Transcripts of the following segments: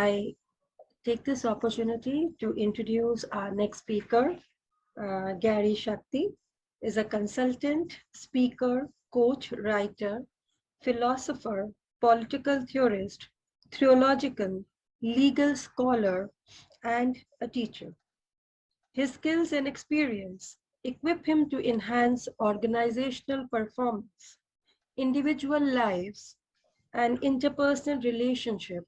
I take this opportunity to introduce our next speaker. Gary Shakti is a consultant, speaker, coach, writer, philosopher, political theorist, theological, legal scholar, and a teacher. His skills and experience equip him to enhance organizational performance, individual lives, and interpersonal relationship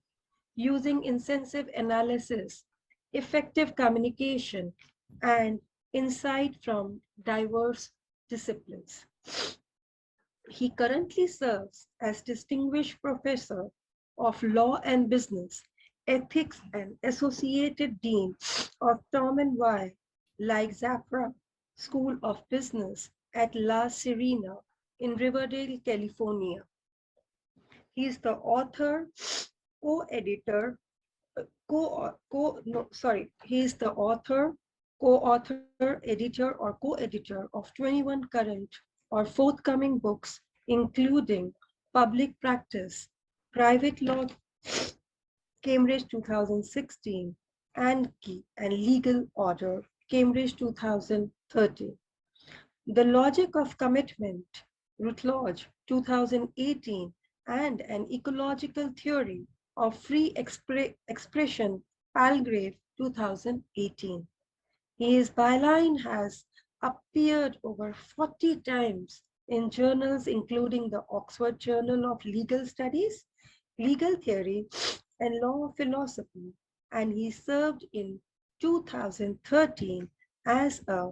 using intensive analysis, effective communication, and insight from diverse disciplines. He currently serves as Distinguished Professor of Law and Business, Ethics and Associated Dean of Tom and Y. Like Zafra School of Business at La Serena in Riverdale, California. He is the author, co-editor, he is the author, co-author, editor, or co-editor of 21 current or forthcoming books, including Public Practice, Private Law, Cambridge 2016, and Legal Order, Cambridge 2013. The Logic of Commitment, Routledge 2018, and An Ecological Theory of Free Expression, Palgrave 2018. His byline has appeared over 40 times in journals including the Oxford Journal of Legal Studies, Legal Theory, and Law Philosophy, and he served in 2013 as a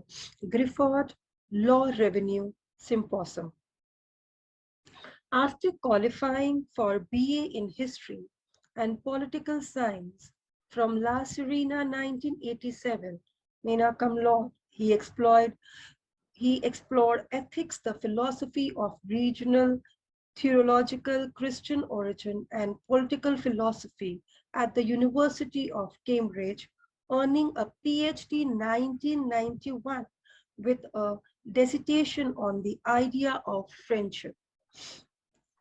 Griffith Law Review Symposium. After qualifying for BA in History and Political Science from La Serena 1987, Mina cum laude, he explored ethics, the philosophy of regional, theological, Christian origin, and political philosophy at the University of Cambridge, earning a PhD in 1991 with a dissertation on the idea of friendship.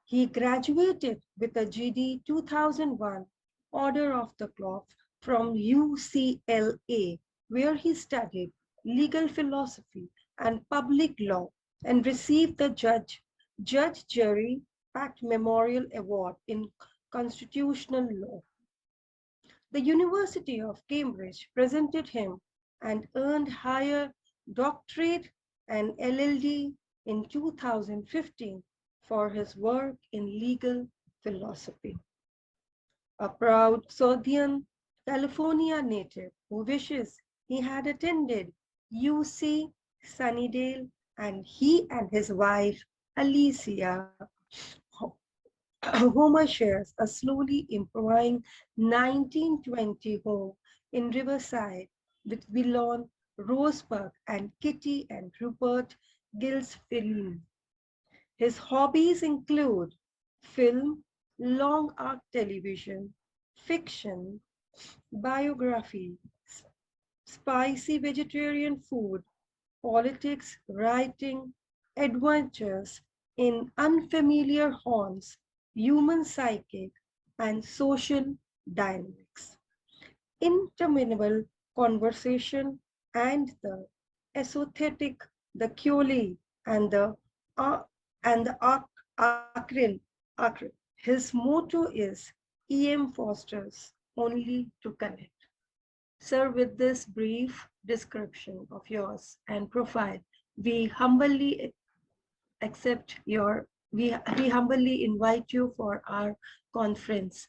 He graduated with a GD 2001 Order of the Cloth from UCLA, where he studied legal philosophy and public law and received the Judge Jerry Pact Memorial Award in Constitutional Law. The University of Cambridge presented him and earned higher doctorate and LLD in 2015 for his work in legal philosophy. A proud Southern California native who wishes he had attended UC Sunnydale, and he and his wife Alicia Homer shares a slowly improving 1920 home in Riverside with Willon Roseburg and Kitty and Rupert Gills-Fillion. His hobbies include film, long arc television, fiction, biography, spicy vegetarian food, politics, writing, adventures in unfamiliar haunts, human psychic, and social dynamics. Interminable conversation and the esoteric, the Kyoli, and the Akrin. His motto is E.M. Foster's only to connect. Sir, with this brief description of yours and profile, we humbly invite you for our conference.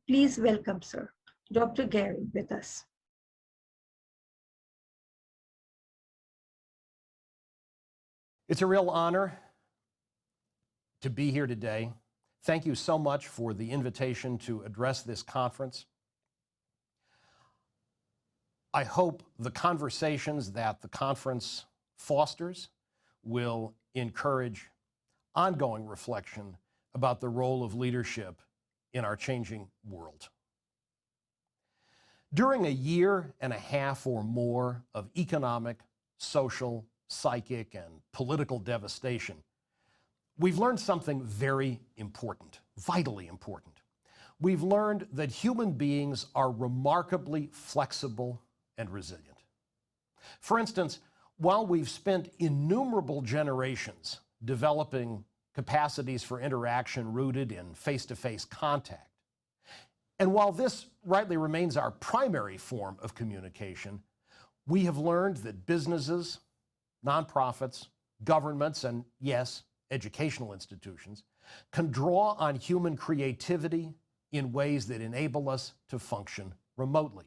Please welcome, sir, Dr. Gary with us. It's a real honor to be here today. Thank you so much for the invitation to address this conference. I hope the conversations that the conference fosters will encourage ongoing reflection about the role of leadership in our changing world. During a year and a half or more of economic, social, psychic, and political devastation, we've learned something very important, vitally important. we've learned that human beings are remarkably flexible and resilient. For instance, while we've spent innumerable generations developing capacities for interaction rooted in face-to-face contact, and while this rightly remains our primary form of communication, we have learned that businesses, nonprofits, governments, and yes, educational institutions can draw on human creativity in ways that enable us to function remotely.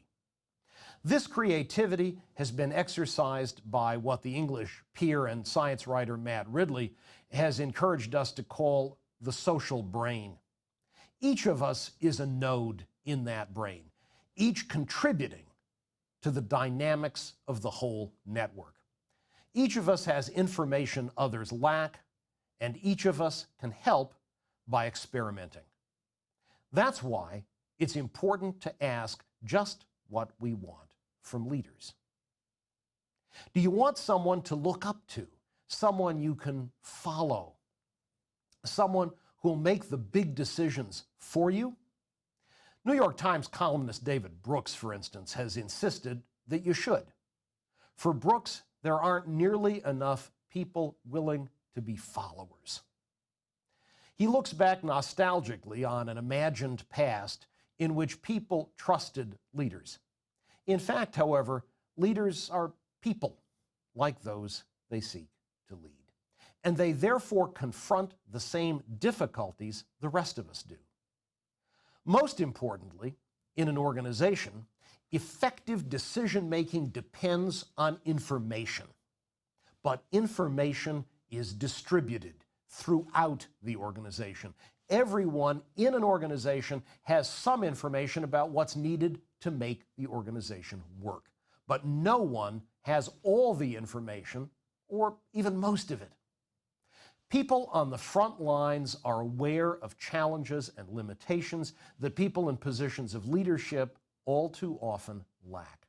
This creativity has been exercised by what the English peer and science writer Matt Ridley has encouraged us to call the social brain. Each of us is a node in that brain, each contributing to the dynamics of the whole network. Each of us has information others lack, and each of us can help by experimenting. That's why it's important to ask just what we want from leaders. Do you want someone to look up to, someone you can follow, someone who will make the big decisions for you? New York Times columnist David Brooks, for instance, has insisted that you should. For Brooks, there aren't nearly enough people willing to be followers. He looks back nostalgically on an imagined past in which people trusted leaders. In fact, however, leaders are people like those they seek to lead, and they therefore confront the same difficulties the rest of us do. Most importantly, in an organization, effective decision-making depends on information, but information is distributed throughout the organization. Everyone in an organization has some information about what's needed to make the organization work, but no one has all the information, or even most of it. People on the front lines are aware of challenges and limitations that people in positions of leadership all too often lack.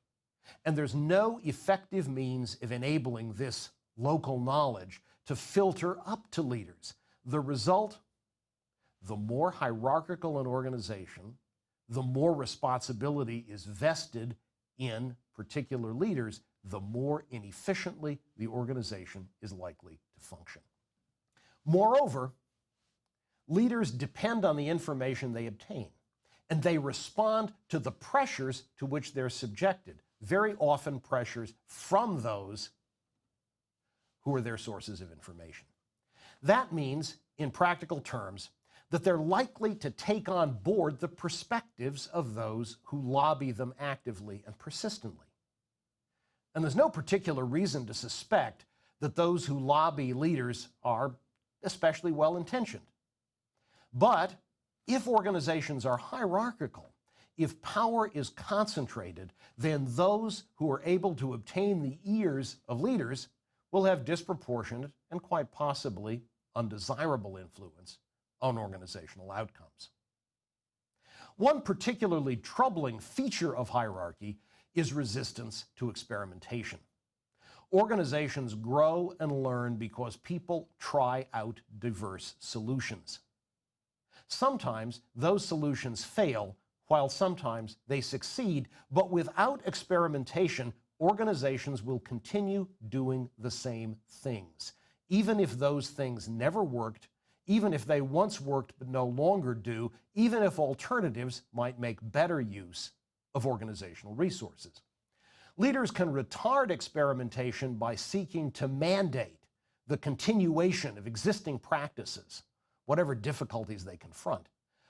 And there's no effective means of enabling this local knowledge to filter up to leaders. The result, the more hierarchical an organization, the more responsibility is vested in particular leaders, the more inefficiently the organization is likely to function. Moreover, leaders depend on the information they obtain, and they respond to the pressures to which they're subjected, very often pressures from those who are their sources of information. That means, in practical terms, that they're likely to take on board the perspectives of those who lobby them actively and persistently. And there's no particular reason to suspect that those who lobby leaders are especially well-intentioned. But if organizations are hierarchical, if power is concentrated, then those who are able to obtain the ears of leaders will have disproportionate and quite possibly undesirable influence on organizational outcomes. One particularly troubling feature of hierarchy is resistance to experimentation. Organizations grow and learn because people try out diverse solutions. Sometimes those solutions fail, while sometimes they succeed, but without experimentation, organizations will continue doing the same things, even if those things never worked, even if they once worked but no longer do, even if alternatives might make better use of organizational resources. Leaders can retard experimentation by seeking to mandate the continuation of existing practices, whatever difficulties they confront.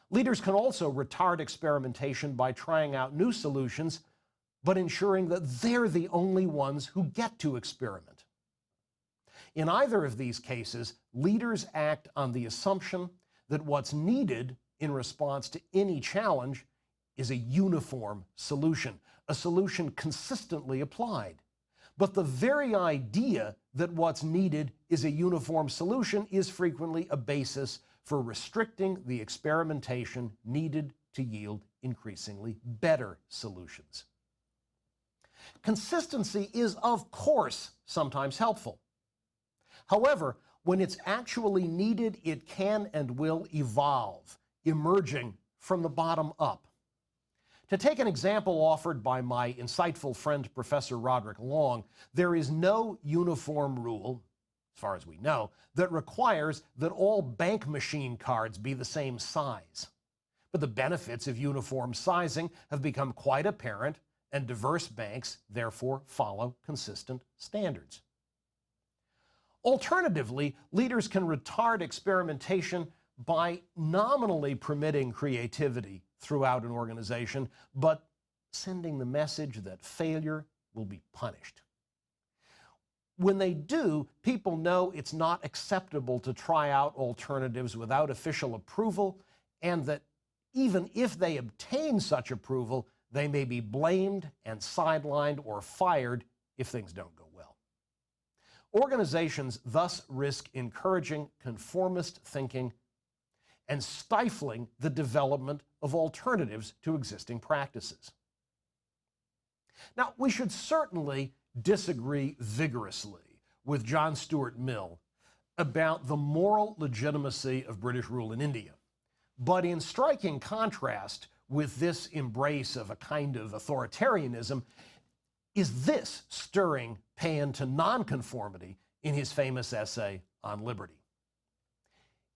Leaders can also retard experimentation by trying out new solutions, but ensuring that they're the only ones who get to experiment. In either of these cases, leaders act on the assumption that what's needed in response to any challenge is a uniform solution, a solution consistently applied. But the very idea that what's needed is a uniform solution is frequently a basis for restricting the experimentation needed to yield increasingly better solutions. Consistency is, of course, sometimes helpful. However, when it's actually needed, it can and will evolve, emerging from the bottom up. To take an example offered by my insightful friend, Professor Roderick Long, there is no uniform rule, as far as we know, that requires that all bank machine cards be the same size. But the benefits of uniform sizing have become quite apparent, and diverse banks therefore follow consistent standards. Alternatively, leaders can retard experimentation by nominally permitting creativity throughout an organization, but sending the message that failure will be punished. When they do, people know it's not acceptable to try out alternatives without official approval, and that even if they obtain such approval, they may be blamed and sidelined or fired if things don't go well. Organizations thus risk encouraging conformist thinking and stifling the development of alternatives to existing practices. Now, we should certainly disagree vigorously with John Stuart Mill about the moral legitimacy of British rule in India. But in striking contrast with this embrace of a kind of authoritarianism is this stirring paean to nonconformity in his famous essay on liberty.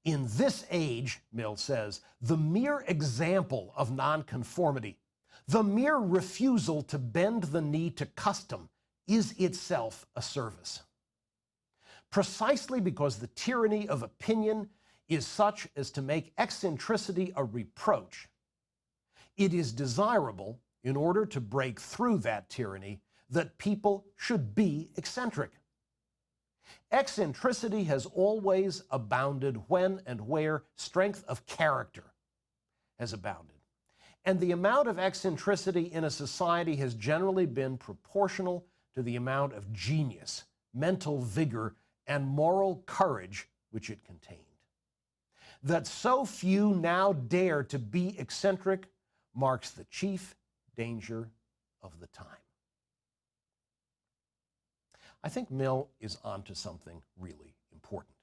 In this age, Mill says, the mere example of nonconformity, the mere refusal to bend the knee to custom, is itself a service. Precisely because the tyranny of opinion is such as to make eccentricity a reproach, it is desirable, in order to break through that tyranny, that people should be eccentric. Eccentricity has always abounded when and where strength of character has abounded. And the amount of eccentricity in a society has generally been proportional to the amount of genius, mental vigor, and moral courage which it contained. That so few now dare to be eccentric marks the chief danger of the time. I think Mill is onto something really important.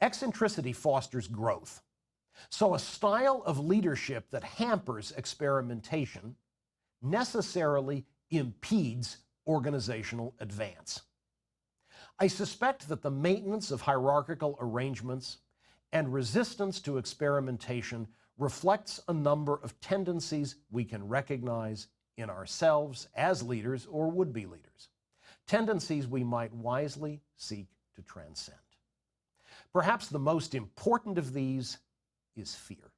Eccentricity fosters growth. So a style of leadership that hampers experimentation necessarily impedes organizational advance. I suspect that the maintenance of hierarchical arrangements and resistance to experimentation reflects a number of tendencies we can recognize in ourselves as leaders or would-be leaders, tendencies we might wisely seek to transcend. Perhaps the most important of these is fear.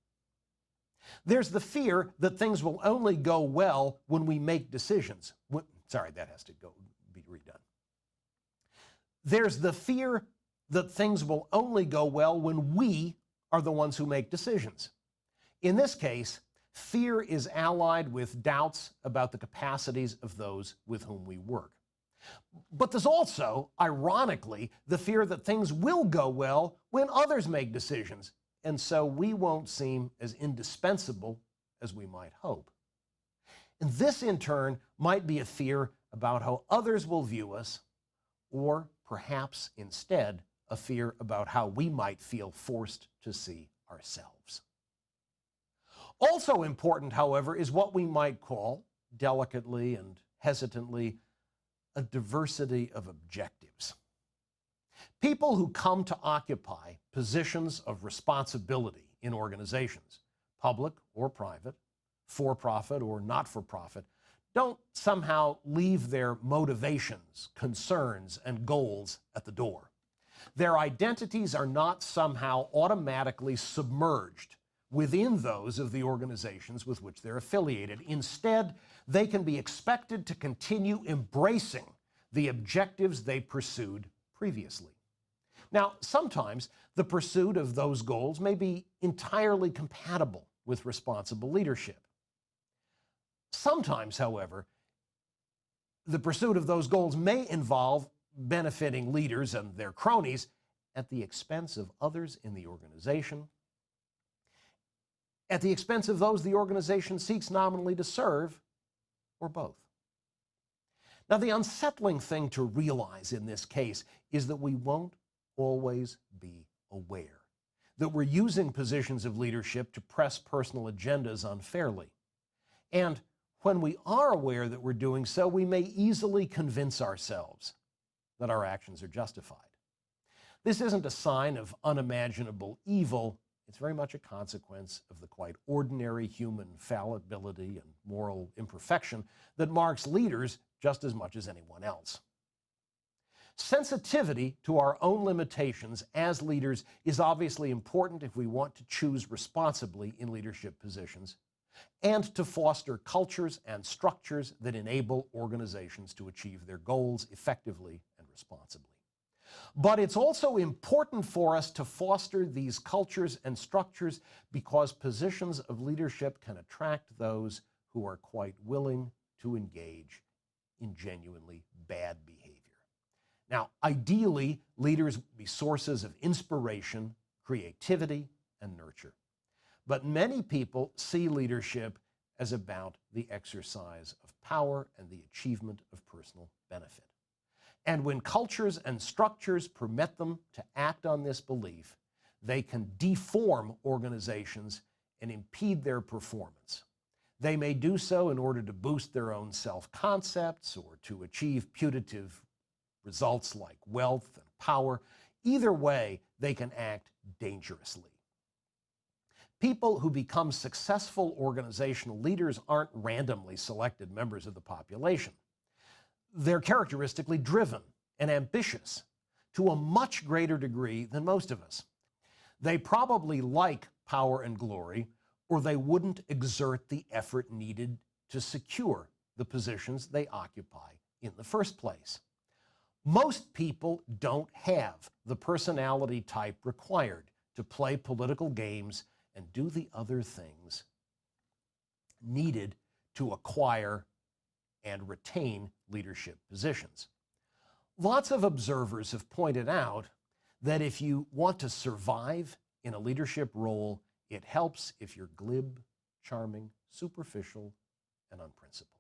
There's the fear that things will only go well when we make decisions. Sorry, that has to be redone. There's the fear that things will only go well when we are the ones who make decisions. In this case, fear is allied with doubts about the capacities of those with whom we work. But there's also, ironically, the fear that things will go well when others make decisions, and so we won't seem as indispensable as we might hope. And this, in turn, might be a fear about how others will view us, or perhaps instead a fear about how we might feel forced to see ourselves. Also important, however, is what we might call, delicately and hesitantly, a diversity of objectives. People who come to occupy positions of responsibility in organizations, public or private, for-profit or not-for-profit, don't somehow leave their motivations, concerns, and goals at the door. Their identities are not somehow automatically submerged within those of the organizations with which they're affiliated. Instead, they can be expected to continue embracing the objectives they pursued previously. Now, sometimes the pursuit of those goals may be entirely compatible with responsible leadership. Sometimes, however, the pursuit of those goals may involve benefiting leaders and their cronies at the expense of others in the organization, at the expense of those the organization seeks nominally to serve, or both. Now, the unsettling thing to realize in this case is that we won't always be aware. that we're using positions of leadership to press personal agendas unfairly. And when we are aware that we're doing so, we may easily convince ourselves that our actions are justified. This isn't a sign of unimaginable evil. It's very much a consequence of the quite ordinary human fallibility and moral imperfection that marks leaders just as much as anyone else. Sensitivity to our own limitations as leaders is obviously important if we want to choose responsibly in leadership positions and to foster cultures and structures that enable organizations to achieve their goals effectively and responsibly. But it's also important for us to foster these cultures and structures because positions of leadership can attract those who are quite willing to engage in genuinely bad behavior. Now, ideally, leaders will be sources of inspiration, creativity, and nurture. But many people see leadership as about the exercise of power and the achievement of personal benefit. And when cultures and structures permit them to act on this belief, they can deform organizations and impede their performance. They may do so in order to boost their own self-concepts or to achieve putative results like wealth and power. Either way, they can act dangerously. People who become successful organizational leaders aren't randomly selected members of the population. They're characteristically driven and ambitious to a much greater degree than most of us. They probably like power and glory, or they wouldn't exert the effort needed to secure the positions they occupy in the first place. Most people don't have the personality type required to play political games and do the other things needed to acquire and retain leadership positions. Lots of observers have pointed out that if you want to survive in a leadership role, it helps if you're glib, charming, superficial, and unprincipled.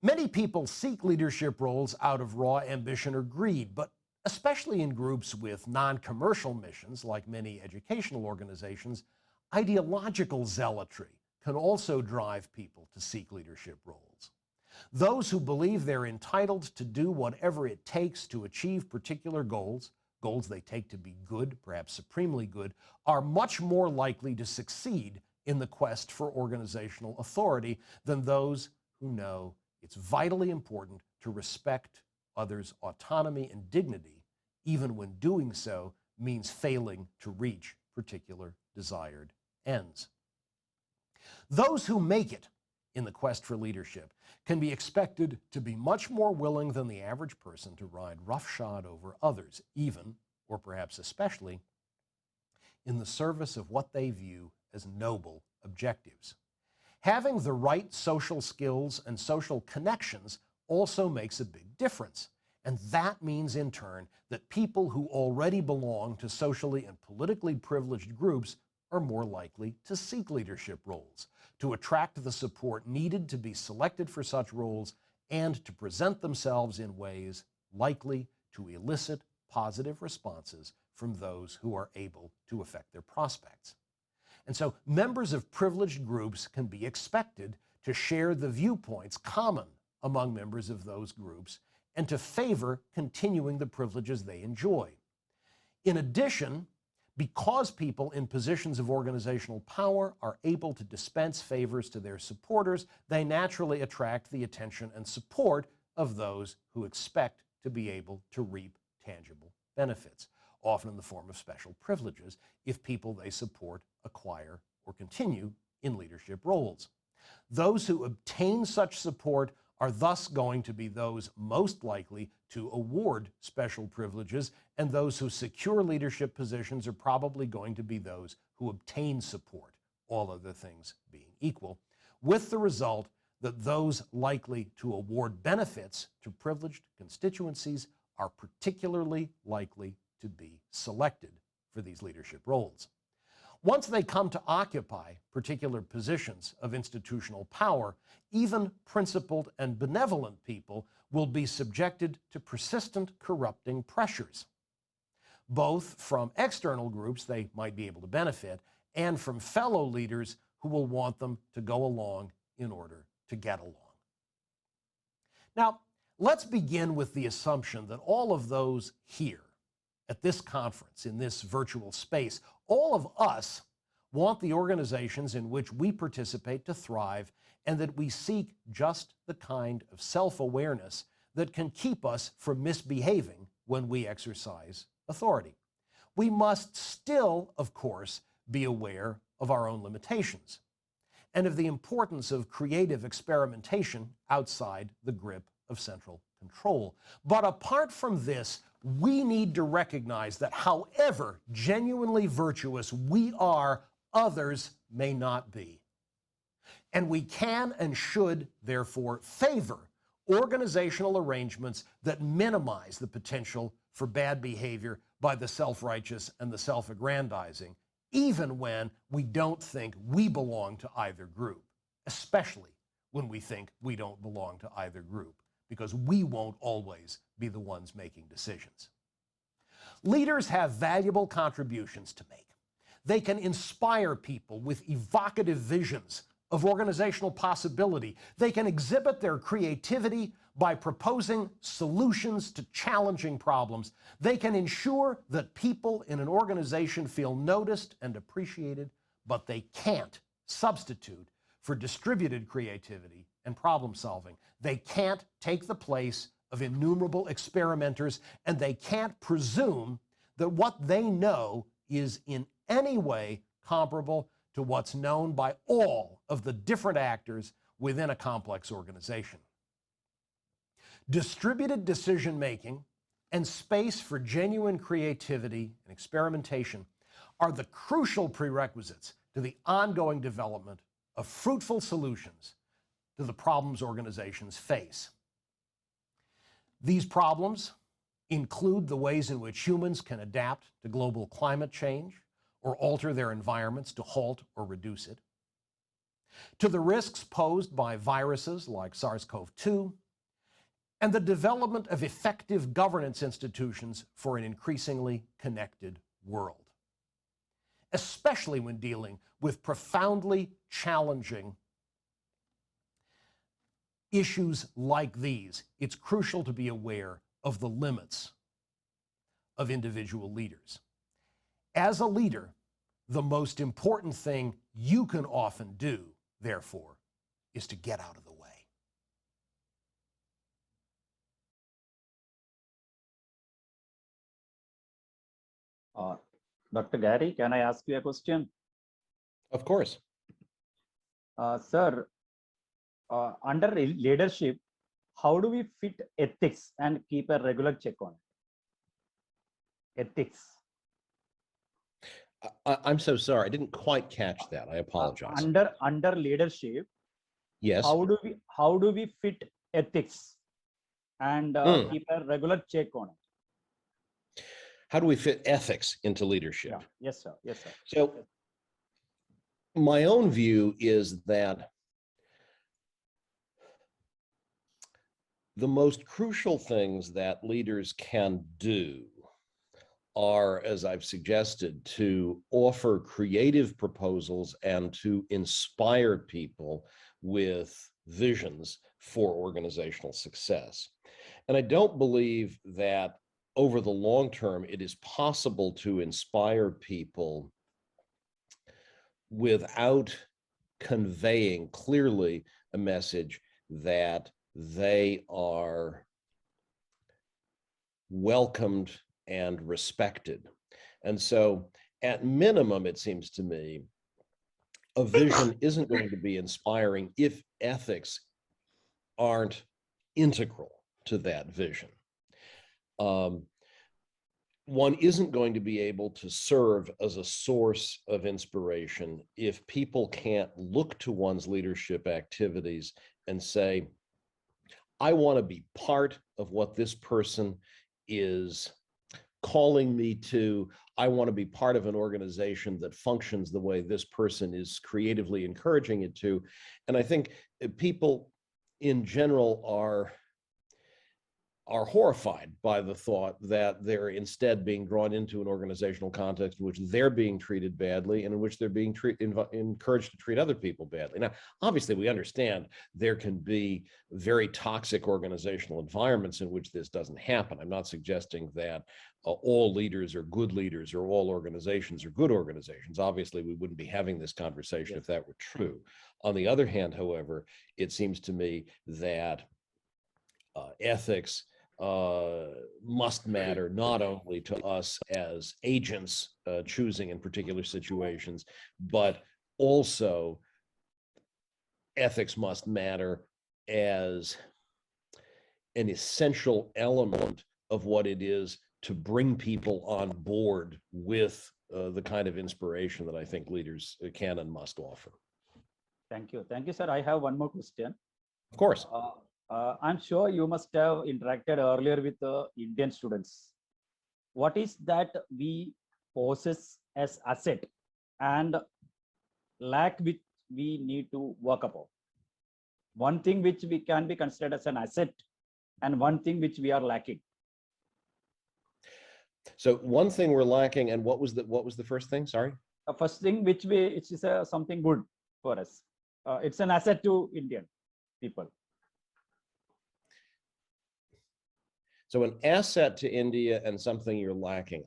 Many people seek leadership roles out of raw ambition or greed, but especially in groups with non-commercial missions, like many educational organizations, ideological zealotry can also drive people to seek leadership roles. Those who believe they're entitled to do whatever it takes to achieve particular goals, goals they take to be good, perhaps supremely good, are much more likely to succeed in the quest for organizational authority than those who know it's vitally important to respect others' autonomy and dignity, even when doing so means failing to reach particular desired ends. Those who make it in the quest for leadership can be expected to be much more willing than the average person to ride roughshod over others, even, or perhaps especially, in the service of what they view as noble objectives. Having the right social skills and social connections also makes a big difference. And that means, in turn, that people who already belong to socially and politically privileged groups are more likely to seek leadership roles, to attract the support needed to be selected for such roles, and to present themselves in ways likely to elicit positive responses from those who are able to affect their prospects. And so members of privileged groups can be expected to share the viewpoints common among members of those groups and to favor continuing the privileges they enjoy. In addition, because people in positions of organizational power are able to dispense favors to their supporters, they naturally attract the attention and support of those who expect to be able to reap tangible benefits, often in the form of special privileges, if people they support acquire or continue in leadership roles. Those who obtain such support are thus going to be those most likely to award special privileges, and those who secure leadership positions are probably going to be those who obtain support, all other things being equal, with the result that those likely to award benefits to privileged constituencies are particularly likely to be selected for these leadership roles. Once they come to occupy particular positions of institutional power, even principled and benevolent people will be subjected to persistent corrupting pressures. both from external groups they might be able to benefit and from fellow leaders who will want them to go along in order to get along. Now, let's begin with the assumption that all of those here at this conference, in this virtual space, all of us want the organizations in which we participate to thrive, and that we seek just the kind of self-awareness that can keep us from misbehaving when we exercise authority. We must still, of course, be aware of our own limitations and of the importance of creative experimentation outside the grip of central control. But apart from this, we need to recognize that however genuinely virtuous we are, others may not be. And we can and should, therefore, favor organizational arrangements that minimize the potential for bad behavior by the self-righteous and the self-aggrandizing, even when we don't think we belong to either group, especially when we think we don't belong to either group, because we won't always be the ones making decisions. Leaders have valuable contributions to make. They can inspire people with evocative visions of organizational possibility. They can exhibit their creativity by proposing solutions to challenging problems. They can ensure that people in an organization feel noticed and appreciated, but they can't substitute for distributed creativity and problem solving. They can't take the place of innumerable experimenters, and they can't presume that what they know is in any way comparable to what's known by all of the different actors within a complex organization. Distributed decision-making and space for genuine creativity and experimentation are the crucial prerequisites to the ongoing development of fruitful solutions to the problems organizations face. These problems include the ways in which humans can adapt to global climate change or alter their environments to halt or reduce it, to the risks posed by viruses like SARS-CoV-2, and the development of effective governance institutions for an increasingly connected world, especially when dealing with profoundly challenging issues like these. It's crucial to be aware of the limits of individual leaders. As a leader, the most important thing you can often do, therefore, is to get out of the way. Dr. Gary, can I ask you a question? Of course. Sir, under leadership, how do we fit ethics and keep a regular check on it? Ethics. I'm so sorry. I didn't quite catch that. I apologize. Under leadership, Yes. how do we fit ethics and keep a regular check on it? How do we fit ethics into leadership? Yeah. Yes, sir. Yes, sir. So my own view is that the most crucial things that leaders can do are, as I've suggested, to offer creative proposals and to inspire people with visions for organizational success. And I don't believe that over the long term, it is possible to inspire people without conveying clearly a message that they are welcomed and respected. And so at minimum, it seems to me, a vision isn't going to be inspiring if ethics aren't integral to that vision. One isn't going to be able to serve as a source of inspiration if people can't look to one's leadership activities and say, I want to be part of what this person is calling me to. I want to be part of an organization that functions the way this person is creatively encouraging it to. And I think people in general are are horrified by the thought that they're instead being drawn into an organizational context in which they're being treated badly and in which they're being encouraged to treat other people badly. Now, obviously, we understand there can be very toxic organizational environments in which this doesn't happen. I'm not suggesting that all leaders are good leaders or all organizations are good organizations. Obviously, we wouldn't be having this conversation if that were true. On the other hand, however, it seems to me that ethics must matter not only to us as agents choosing in particular situations, but also ethics must matter as an essential element of what it is to bring people on board with the kind of inspiration that I think leaders can and must offer. Thank you. Thank you, sir. I have one more question. Of course. I'm sure you must have interacted earlier with Indian students. What is that we possess as asset and lack which we need to work upon? One thing which we can be considered as an asset and one thing which we are lacking. So one thing we're lacking, and what was the first thing? Sorry. The first thing which is something good for us. It's an asset to Indian people. So an asset to India and something you're lacking.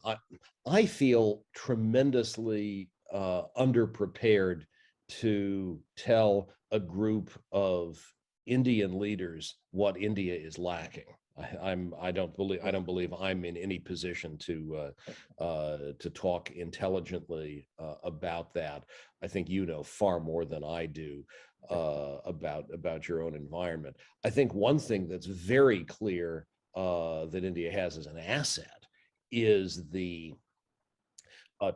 I feel tremendously underprepared to tell a group of Indian leaders what India is lacking. I don't believe I'm in any position to talk intelligently about that. I think you know far more than I do about your own environment. I think one thing that's very clear that India has as an asset is the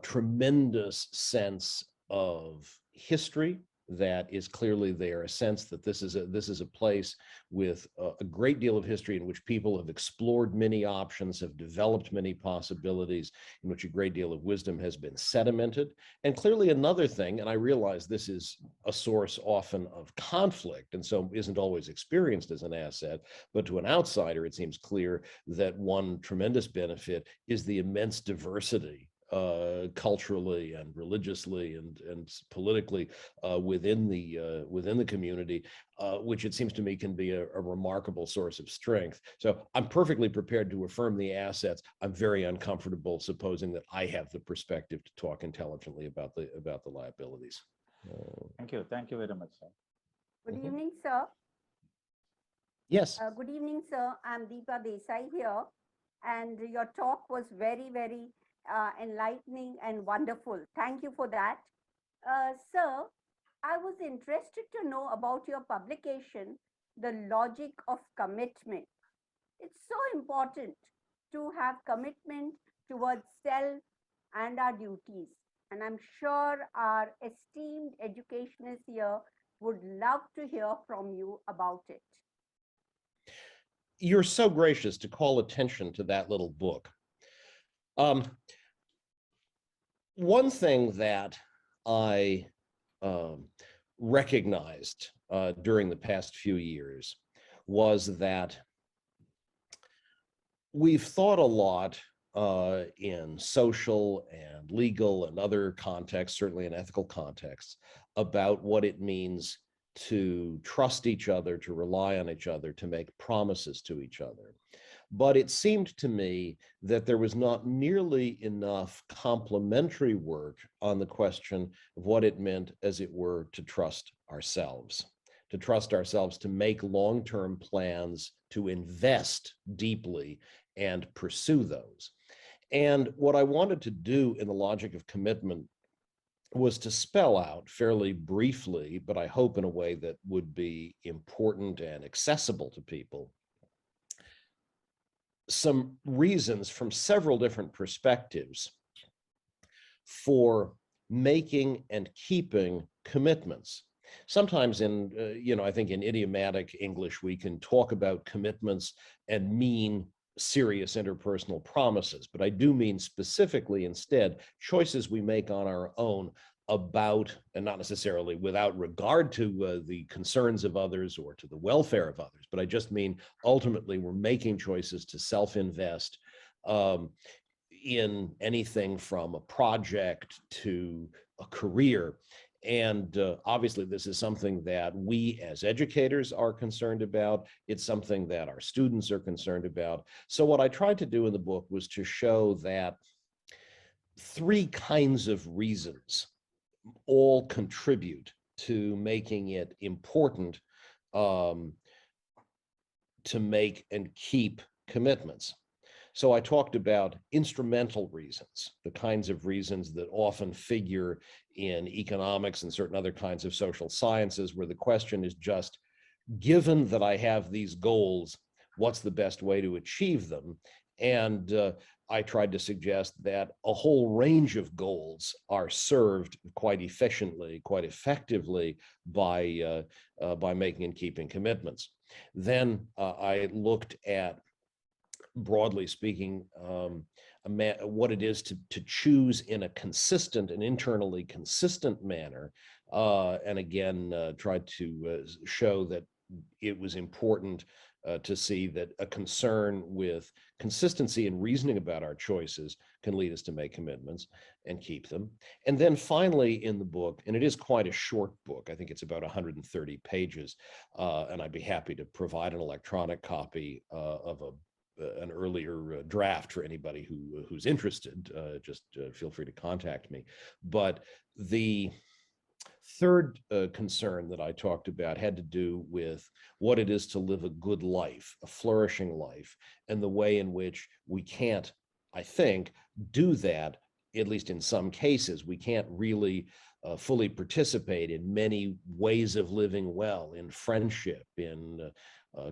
tremendous sense of history that is clearly there, a sense that this is a place with a great deal of history in which people have explored many options, have developed many possibilities, in which a great deal of wisdom has been sedimented. And clearly another thing, and I realize this is a source often of conflict and so isn't always experienced as an asset, but to an outsider, it seems clear that one tremendous benefit is the immense diversity culturally and religiously and politically within the community, which it seems to me can be a remarkable source of strength. So I'm perfectly prepared to affirm the assets. I'm very uncomfortable supposing that I have the perspective to talk intelligently about the liabilities. Thank you very much, sir. Good evening, sir. Yes. Good evening, sir. I'm Deepa Desai here, and your talk was very, very enlightening and wonderful. Thank you for that. Sir, I was interested to know about your publication, The Logic of Commitment. It's so important to have commitment towards self and our duties. And I'm sure our esteemed educationists here would love to hear from you about it. You're so gracious to call attention to that little book. One thing that I recognized during the past few years was that we've thought a lot in social and legal and other contexts, certainly in ethical contexts, about what it means to trust each other, to rely on each other, to make promises to each other. But it seemed to me that there was not nearly enough complementary work on the question of what it meant, as it were, to trust ourselves to make long-term plans, to invest deeply and pursue those. And what I wanted to do in the logic of commitment was to spell out fairly briefly, but I hope in a way that would be important and accessible to people, some reasons from several different perspectives for making and keeping commitments. Sometimes I think in idiomatic English, we can talk about commitments and mean serious interpersonal promises, but I do mean specifically instead choices we make on our own about, and not necessarily without regard to the concerns of others or to the welfare of others, but I just mean ultimately we're making choices to self-invest in anything from a project to a career. And obviously, this is something that we as educators are concerned about. It's something that our students are concerned about. So what I tried to do in the book was to show that three kinds of reasons all contribute to making it important to make and keep commitments. So I talked about instrumental reasons, the kinds of reasons that often figure in economics and certain other kinds of social sciences, where the question is just, given that I have these goals, what's the best way to achieve them? And I tried to suggest that a whole range of goals are served quite efficiently, quite effectively by making and keeping commitments. Then I looked at, broadly speaking, what it is to choose in a consistent and internally consistent manner, and again tried to show that it was important to see that a concern with consistency and reasoning about our choices can lead us to make commitments and keep them. And then finally in the book, and it is quite a short book, I think it's about 130 pages, and I'd be happy to provide an electronic copy of an earlier draft for anybody who's interested. Just feel free to contact me. But the third concern that I talked about had to do with what it is to live a good life, a flourishing life, and the way in which we can't, I think, do that, at least in some cases. We can't really fully participate in many ways of living well, in friendship, in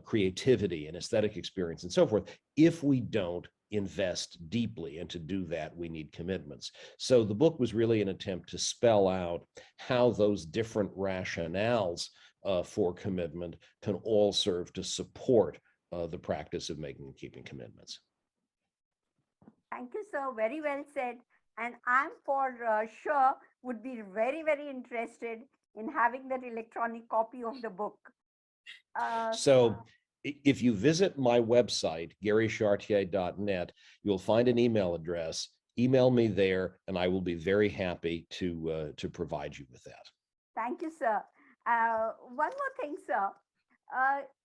creativity and aesthetic experience and so forth, if we don't invest deeply. And to do that, we need commitments. So the book was really an attempt to spell out how those different rationales for commitment can all serve to support the practice of making and keeping commitments. Thank you, sir. Very well said. And I'm for sure would be very, very interested in having that electronic copy of the book. So if you visit my website, garychartier.net, you'll find an email address. Email me there, and I will be very happy to provide you with that. Thank you, sir. One more thing, sir.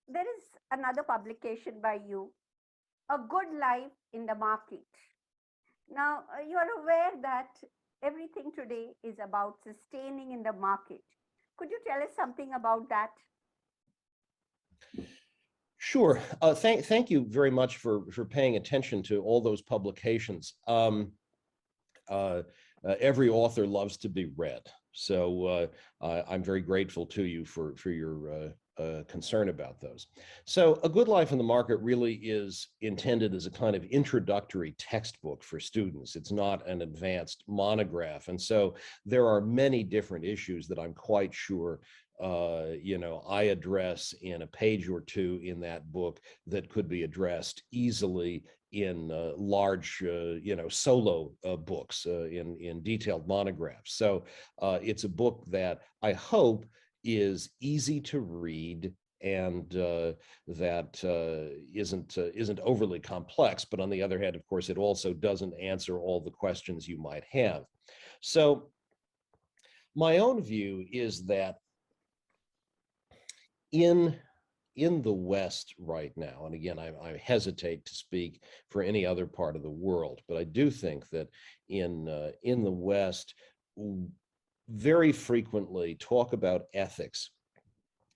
There is another publication by you, A Good Life in the Market. Now, you are aware that everything today is about sustaining in the market. Could you tell us something about that? Sure. Thank you very much for paying attention to all those publications. Every author loves to be read. So I'm very grateful to you for your concern about those. So A Good Life in the Market really is intended as a kind of introductory textbook for students. It's not an advanced monograph. And so there are many different issues that I'm quite sure I address in a page or two in that book that could be addressed easily in large, solo books, in detailed monographs. So it's a book that I hope is easy to read and that isn't overly complex. But on the other hand, of course, it also doesn't answer all the questions you might have. So my own view is that in the West right now, and again, I hesitate to speak for any other part of the world, but I do think that in the West, very frequently talk about ethics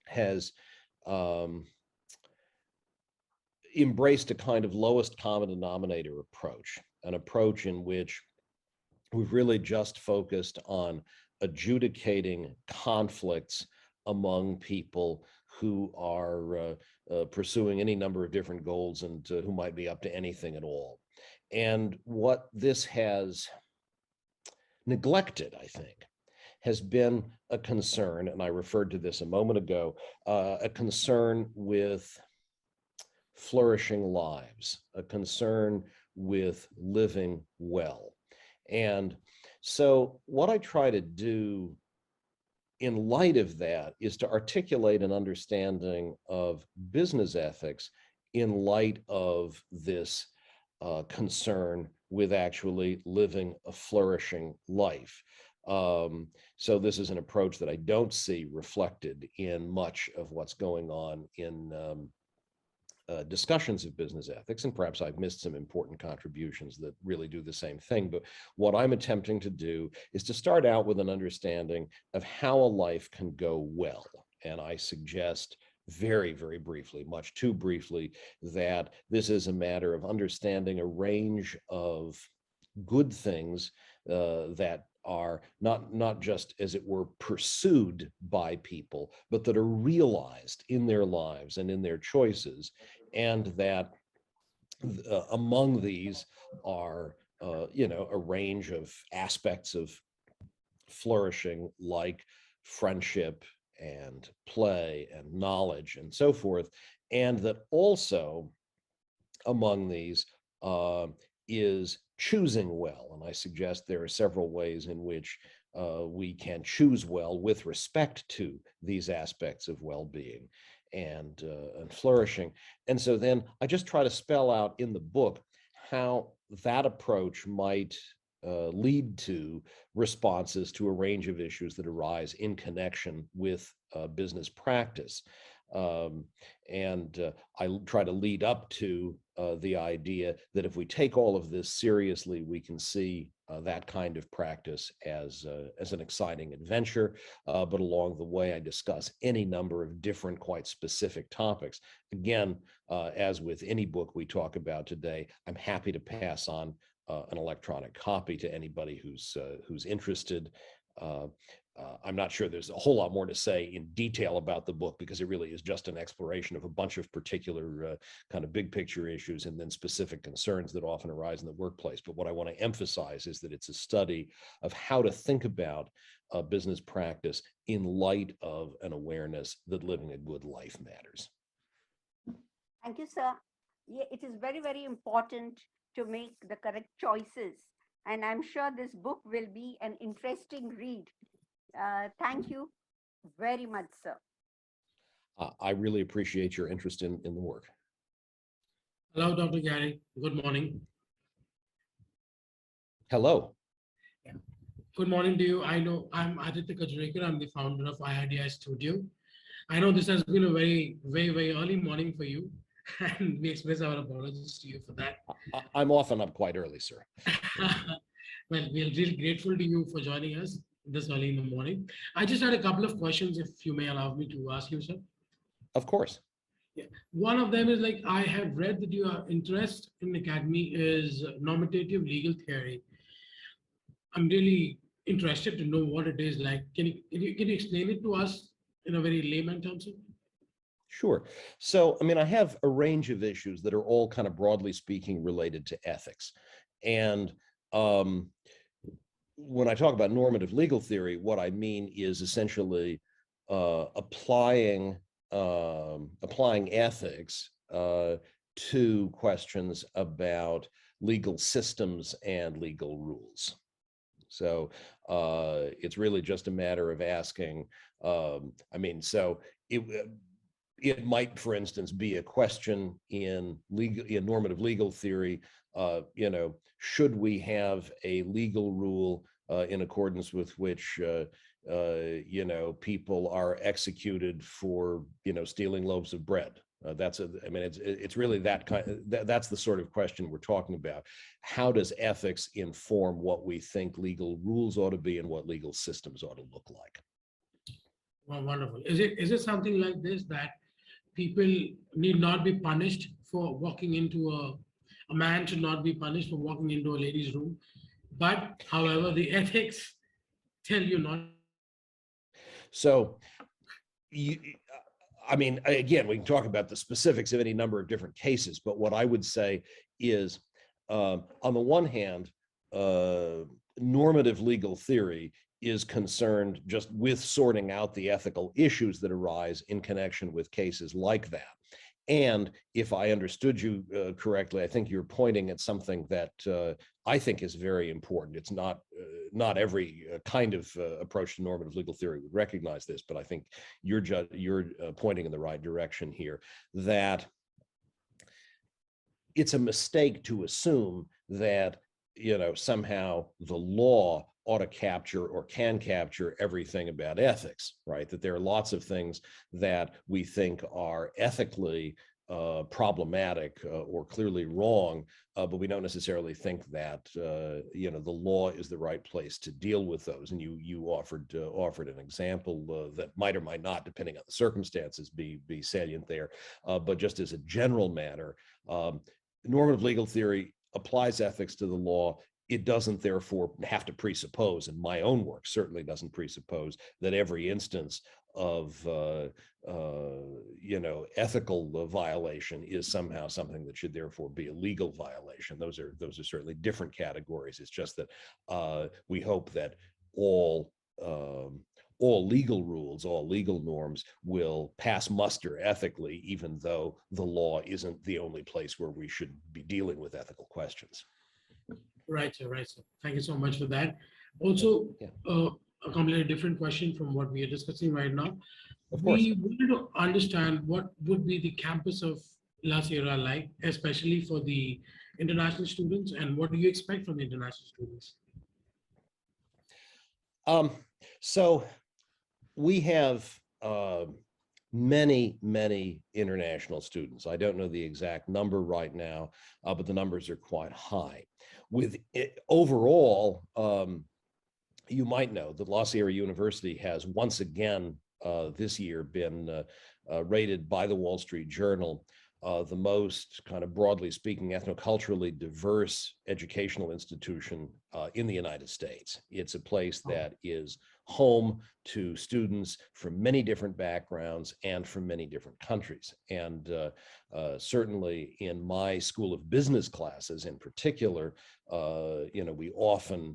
has embraced a kind of lowest common denominator approach, an approach in which we've really just focused on adjudicating conflicts among people who are pursuing any number of different goals and who might be up to anything at all. And what this has neglected, I think, has been a concern, and I referred to this a moment ago, a concern with flourishing lives, a concern with living well. And so what I try to do in light of that is to articulate an understanding of business ethics in light of this concern with actually living a flourishing life. So this is an approach that I don't see reflected in much of what's going on in discussions of business ethics, and perhaps I've missed some important contributions that really do the same thing. But what I'm attempting to do is to start out with an understanding of how a life can go well. And I suggest very, very briefly, much too briefly, that this is a matter of understanding a range of good things that are not just, as it were, pursued by people, but that are realized in their lives and in their choices, and that among these are a range of aspects of flourishing, like friendship and play and knowledge and so forth, and that also among these is choosing well. And I suggest there are several ways in which we can choose well with respect to these aspects of well-being and flourishing. And so then I just try to spell out in the book how that approach might lead to responses to a range of issues that arise in connection with business practice. I try to lead up to the idea that if we take all of this seriously, we can see that kind of practice as an exciting adventure. But along the way, I discuss any number of different, quite specific topics. Again, as with any book we talk about today, I'm happy to pass on an electronic copy to anybody who's interested. I'm not sure there's a whole lot more to say in detail about the book, because it really is just an exploration of a bunch of particular kind of big picture issues and then specific concerns that often arise in the workplace. But what I want to emphasize is that it's a study of how to think about business practice in light of an awareness that living a good life matters. Thank you, sir. Yeah, it is very, very important to make the correct choices. And I'm sure this book will be an interesting read. Thank you very much, sir. I really appreciate your interest in the work. Hello, Dr. Gary. Good morning. Hello. Yeah. Good morning to you. I know I'm Aditya Kajrekar. I'm the founder of IIDI Studio. I know this has been a very, very, very early morning for you, and we express our apologies to you for that. I'm often up quite early, sir. Well, we're really grateful to you for joining us this early in the morning. I just had a couple of questions, if you may allow me to ask you, sir. Of course. Yeah. One of them is, like, I have read that your interest in academy is normative legal theory. I'm really interested to know what it is like. Can you explain it to us in a very layman terms? Sure. So, I mean, I have a range of issues that are all kind of broadly speaking related to ethics. And when I talk about normative legal theory, what I mean is essentially applying ethics to questions about legal systems and legal rules. So it's really just a matter of asking, it might, for instance, be a question in normative legal theory, should we have a legal rule in accordance with which people are executed for stealing loaves of bread? It's really that kind. That's the sort of question we're talking about. How does ethics inform what we think legal rules ought to be and what legal systems ought to look like? Well, wonderful. Is it something like this, that people need not be punished for walking into a man should not be punished for walking into a lady's room, but however the ethics tell you not? So again, we can talk about the specifics of any number of different cases, but what I would say is, on the one hand, normative legal theory is concerned just with sorting out the ethical issues that arise in connection with cases like that. And if I understood you correctly, I think you're pointing at something that I think is very important. It's not every kind of approach to normative legal theory would recognize this, but I think you're pointing in the right direction here, that it's a mistake to assume that, you know, somehow the law ought to capture or can capture everything about ethics, right? That there are lots of things that we think are ethically problematic or clearly wrong, but we don't necessarily think that you know, the law is the right place to deal with those. And you offered an example that might or might not, depending on the circumstances, be salient there. But just as a general matter, normative legal theory applies ethics to the law. It doesn't therefore have to presuppose, and my own work certainly doesn't presuppose, that every instance of you know, ethical violation is somehow something that should therefore be a legal violation. Those are certainly different categories. It's just that we hope that all legal rules, all legal norms will pass muster ethically, even though the law isn't the only place where we should be dealing with ethical questions. Right, sir. Right, sir. Thank you so much for that. Also, Yeah. A completely different question from what we are discussing right now. Of course. We wanted to understand what would be the campus of La Sierra like, especially for the international students, and what do you expect from the international students? So we have many international students. I don't know the exact number right now, but the numbers are quite high. With it, overall, you might know that La Sierra University has once again this year been rated by the Wall Street Journal the most, kind of broadly speaking, ethnoculturally diverse educational institution in the United States. It's a place that is home to students from many different backgrounds and from many different countries. And certainly in my School of Business classes in particular, you know, we often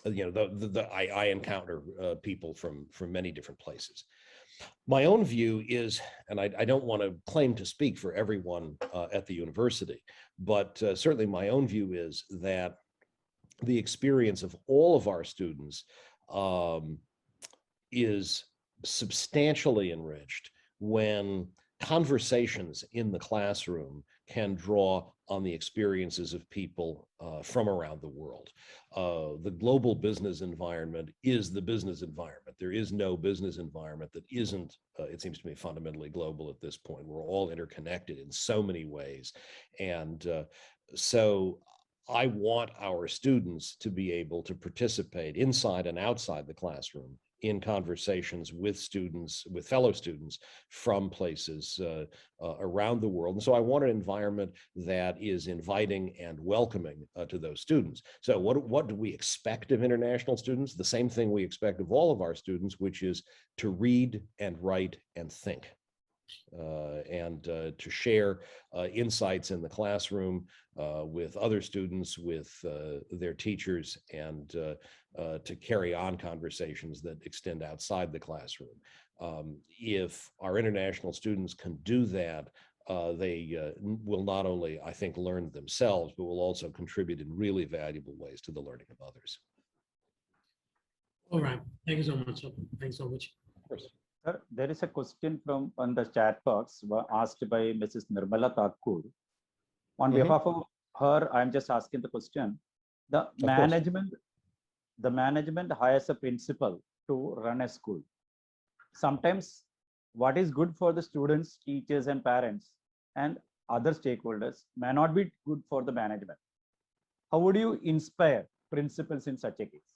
you know, I encounter people from many different places. My own view is, and I don't want to claim to speak for everyone at the university, but certainly my own view is that the experience of all of our students is substantially enriched when conversations in the classroom can draw on the experiences of people from around the world. The global business environment is the business environment. There is no business environment that isn't, it seems to me, fundamentally global at this point. We're all interconnected in so many ways. And so I want our students to be able to participate inside and outside the classroom in conversations with students, with fellow students from places around the world. And so I want an environment that is inviting and welcoming to those students. So what do we expect of international students? The same thing we expect of all of our students, which is to read and write and think. And to share insights in the classroom with other students, with their teachers, and to carry on conversations that extend outside the classroom. If our international students can do that, they will not only, I think, learn themselves, but will also contribute in really valuable ways to the learning of others. All right. Thank you so much, sir. Thanks so much. Of course. Sir, there is a question from on the chat box asked by Mrs. Nirmala Thakur. On behalf of her, I'm just asking the question. The management hires a principal to run a school. Sometimes what is good for the students, teachers, and parents and other stakeholders may not be good for the management. How would you inspire principals in such a case?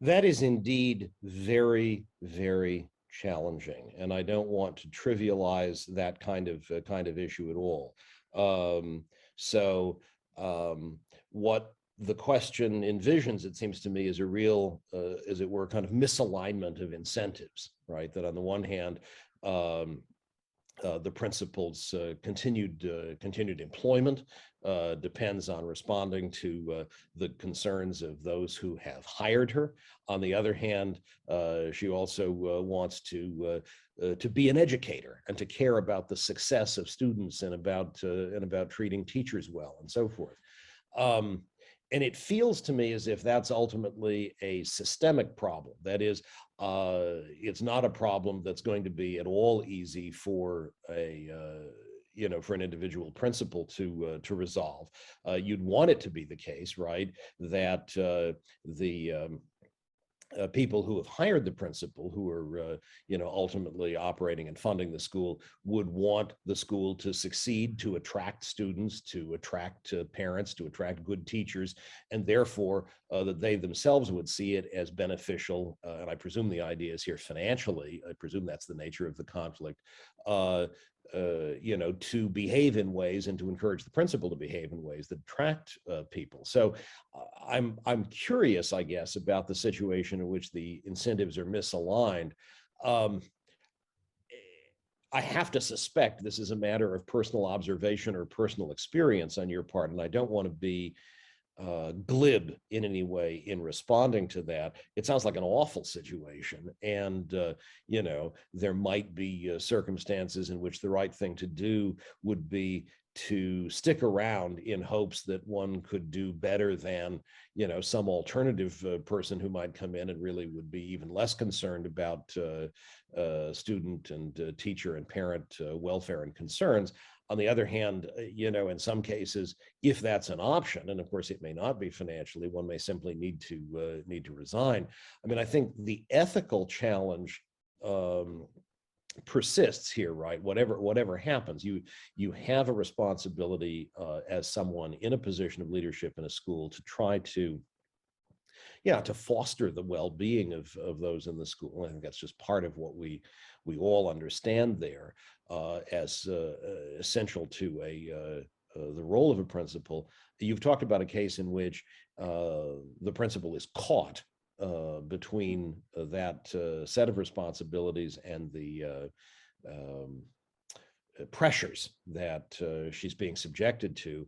That is indeed very, very challenging, and I don't want to trivialize that kind of issue at all. What the question envisions, it seems to me, is a real, as it were, kind of misalignment of incentives, right? That on the one hand, the principal's continued employment depends on responding to the concerns of those who have hired her. On the other hand, she also wants to be an educator and to care about the success of students and about treating teachers well and so forth. And it feels to me as if that's ultimately a systemic problem. That is, it's not a problem that's going to be at all easy for for an individual principal to resolve. You'd want it to be the case, right, that the people who have hired the principal, who are ultimately operating and funding the school, would want the school to succeed, to attract students, to attract parents, to attract good teachers, and therefore that they themselves would see it as beneficial. And I presume the idea is here financially. I presume that's the nature of the conflict. To behave in ways and to encourage the principal to behave in ways that attract people. So I'm curious, I guess, about the situation in which the incentives are misaligned. I have to suspect this is a matter of personal observation or personal experience on your part, and I don't want to be glib in any way in responding to that. It sounds like an awful situation, and there might be circumstances in which the right thing to do would be to stick around in hopes that one could do better than some alternative person who might come in and really would be even less concerned about student and teacher and parent welfare and concerns. On the other hand, in some cases, if that's an option, and of course it may not be financially, one may simply need to resign. I mean, I think the ethical challenge persists here, right? Whatever happens, you have a responsibility as someone in a position of leadership in a school to try to foster the well-being of those in the school. I think that's just part of what we all understand there as essential to the role of a principal. You've talked about a case in which the principal is caught between that set of responsibilities and the pressures that she's being subjected to.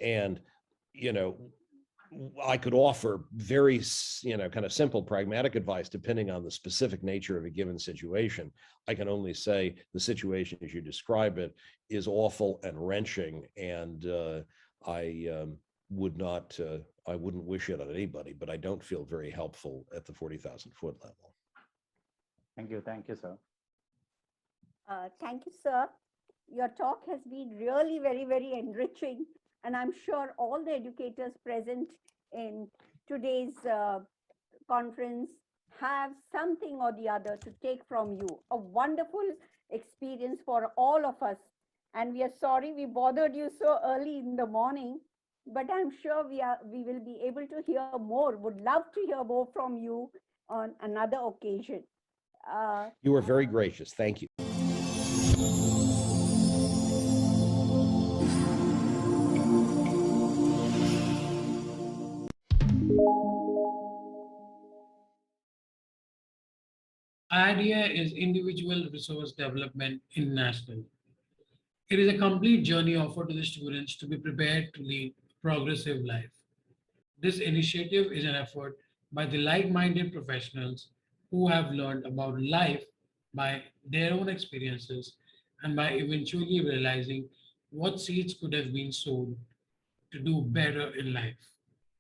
And, I could offer very, kind of simple, pragmatic advice depending on the specific nature of a given situation. I can only say the situation as you describe it is awful and wrenching, and I wouldn't wish it on anybody, but I don't feel very helpful at the 40,000-foot level. Thank you, sir. Thank you, sir. Your talk has been really very, very enriching. And I'm sure all the educators present in today's conference have something or the other to take from you. A wonderful experience for all of us. And we are sorry we bothered you so early in the morning, but I'm sure we will be able to hear more. Would love to hear more from you on another occasion. You were very gracious. Thank you. IDEA is Individual Resource Development International. It is a complete journey offered to the students to be prepared to lead a progressive life. This initiative is an effort by the like-minded professionals who have learned about life by their own experiences and by eventually realizing what seeds could have been sown to do better in life.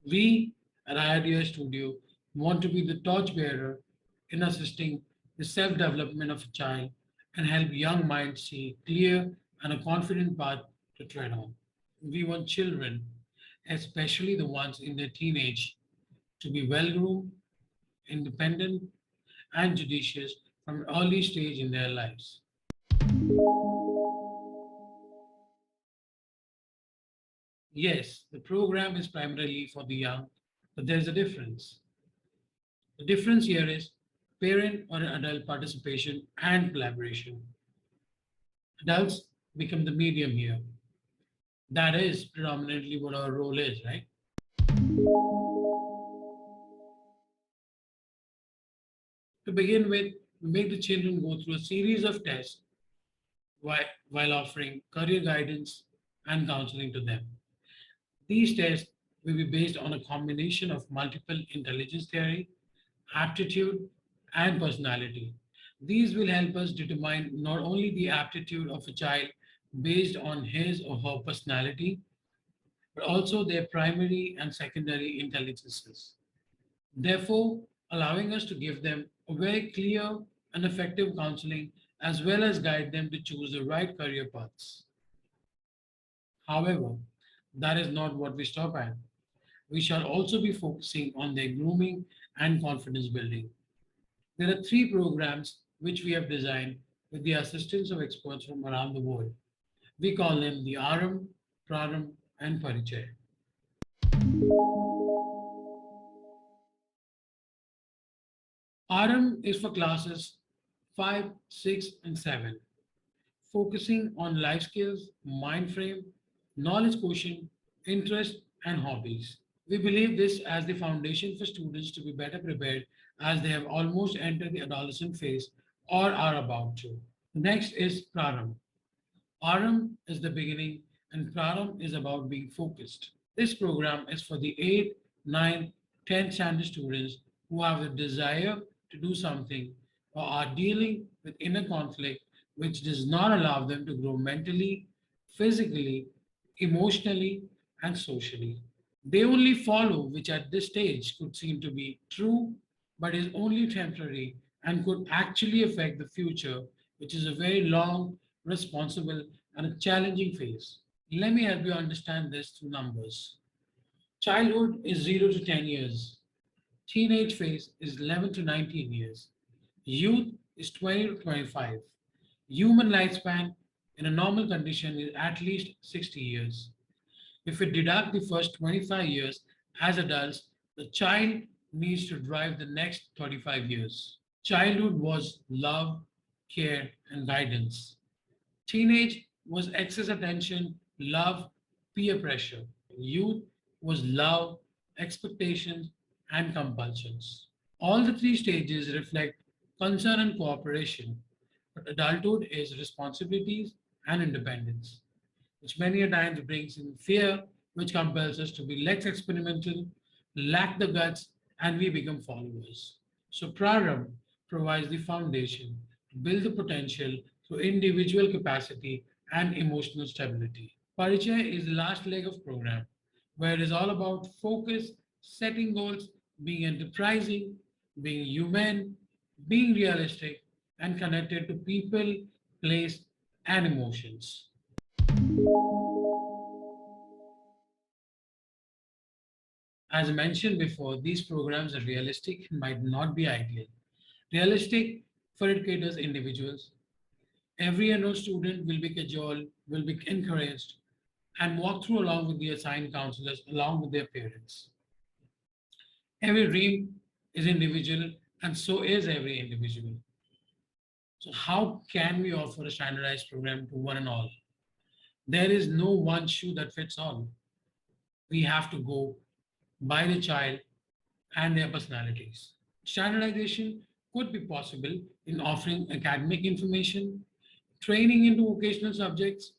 We at IDEA Studio want to be the torchbearer in assisting the self-development of a child and help young minds see clear and a confident path to tread on. We want children, especially the ones in their teenage, to be well-groomed, independent, and judicious from an early stage in their lives. Yes, the program is primarily for the young, but there's a difference. The difference here is parent or adult participation and collaboration. Adults become the medium here. That is predominantly what our role is, right? To begin with, we make the children go through a series of tests while offering career guidance and counseling to them. These tests will be based on a combination of multiple intelligence theory, aptitude, and personality. These will help us determine not only the aptitude of a child based on his or her personality, but also their primary and secondary intelligences, therefore allowing us to give them a very clear and effective counseling as well as guide them to choose the right career paths. However, that is not what we stop at. We shall also be focusing on their grooming and confidence building. There are three programs which we have designed with the assistance of experts from around the world. We call them the Aram, Praram, and Parichay. Aram is for classes 5, 6, and 7, focusing on life skills, mind frame, knowledge quotient, interest, and hobbies. We believe this as the foundation for students to be better prepared as they have almost entered the adolescent phase or are about to. Next is Praram. Aram is the beginning and Praram is about being focused. This program is for the 8th, 9th, 10th standard students who have the desire to do something or are dealing with inner conflict which does not allow them to grow mentally, physically, emotionally, and socially. They only follow, which at this stage could seem to be true, but is only temporary and could actually affect the future, which is a very long, responsible, and a challenging phase. Let me help you understand this through numbers. Childhood is 0 to 10 years. Teenage phase is 11 to 19 years. Youth is 20 to 25. Human lifespan in a normal condition is at least 60 years. If we deduct the first 25 years as adults, the child needs to drive the next 35 years. Childhood was love, care, and guidance. Teenage was excess attention, love, peer pressure. Youth was love, expectations, and compulsions. All the three stages reflect concern and cooperation, but adulthood is responsibilities and independence, which many a times brings in fear, which compels us to be less experimental, lack the guts, and we become followers. So Praram provides the foundation to build the potential through individual capacity and emotional stability. Parichaya is the last leg of program, where it is all about focus, setting goals, being enterprising, being human, being realistic, and connected to people, place, and emotions. As I mentioned before, these programs are realistic and might not be ideal. Realistic for it caters individuals. Every enrolled student will be cajoled, will be encouraged, and walk through along with the assigned counselors, along with their parents. Every dream is individual, and so is every individual. So, how can we offer a standardized program to one and all? There is no one shoe that fits all. We have to go by the child and their personalities. Standardization could be possible in offering academic information, training into vocational subjects,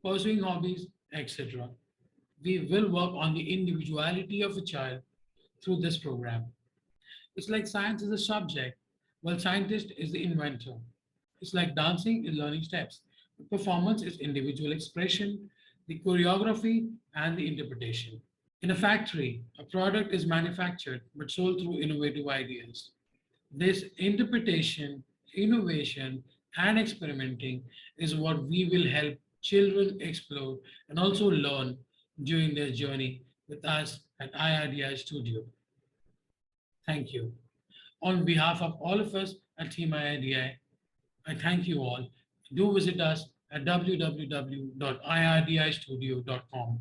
pursuing hobbies, etc. We will work on the individuality of a child through this program. It's like science is a subject, while scientist is the inventor. It's like dancing is learning steps. The performance is individual expression, the choreography, and the interpretation. In a factory, a product is manufactured but sold through innovative ideas. This interpretation, innovation, and experimenting is what we will help children explore and also learn during their journey with us at IRDI Studio. Thank you. On behalf of all of us at Team IRDI, I thank you all. Do visit us at www.irdistudio.com.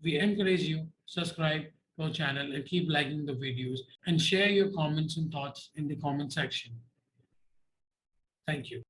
We encourage you subscribe to our channel and keep liking the videos and share your comments and thoughts in the comment section. Thank you.